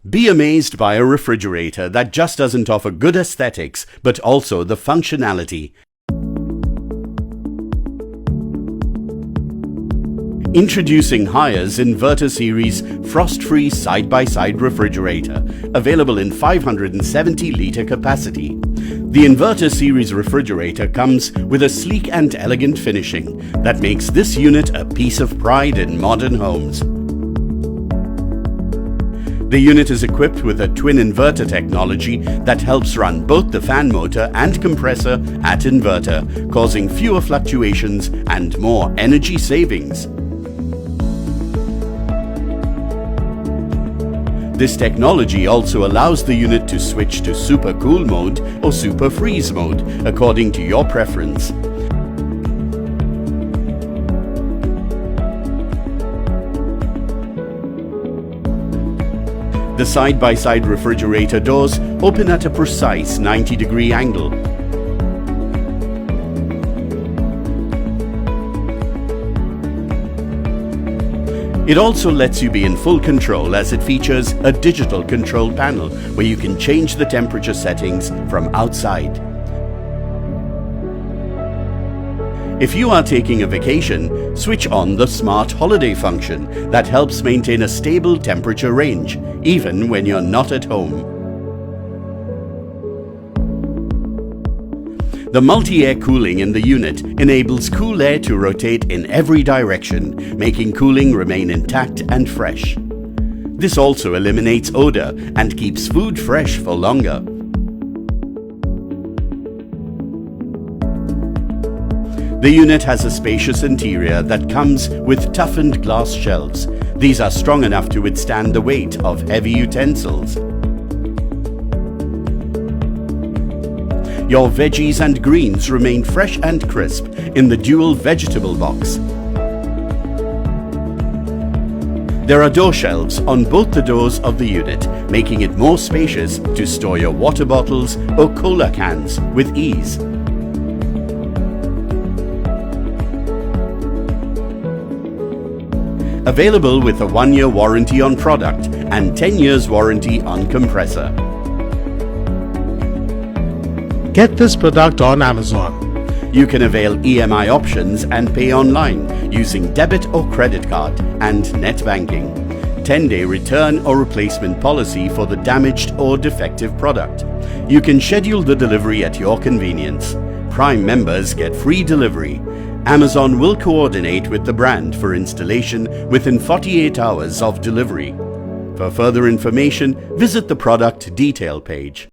Be amazed by a refrigerator that just doesn't offer good aesthetics, but also the functionality. Introducing Hire's Inverter Series Frost-Free Side-by-Side Refrigerator, available in 570-litre capacity. The Inverter Series refrigerator comes with a sleek and elegant finishing that makes this unit a piece of pride in modern homes. The unit is equipped with a Twin Inverter Technology that helps run both the fan motor and compressor at inverter, causing fewer fluctuations and more energy savings. This technology also allows the unit to switch to super cool mode or super freeze mode according to your preference. The side-by-side refrigerator doors open at a precise 90-degree angle. It also lets you be in full control as it features a digital control panel where you can change the temperature settings from outside. If you are taking a vacation, switch on the Smart Holiday function that helps maintain a stable temperature range, even when you're not at home. The multi-air cooling in the unit enables cool air to rotate in every direction, making cooling remain intact and fresh. This also eliminates odor and keeps food fresh for longer. The unit has a spacious interior that comes with toughened glass shelves. These are strong enough to withstand the weight of heavy utensils. Your veggies and greens remain fresh and crisp in the dual vegetable box. There are door shelves on both the doors of the unit, making it more spacious to store your water bottles or cola cans with ease. Available with a 1-year warranty on product and 10 years warranty on compressor. Get this product on Amazon. You can avail EMI options and pay online using debit or credit card and net banking. 10-day return or replacement policy for the damaged or defective product. You can schedule the delivery at your convenience. Prime members get free delivery. Amazon will coordinate with the brand for installation within 48 hours of delivery. For further information, visit the product detail page.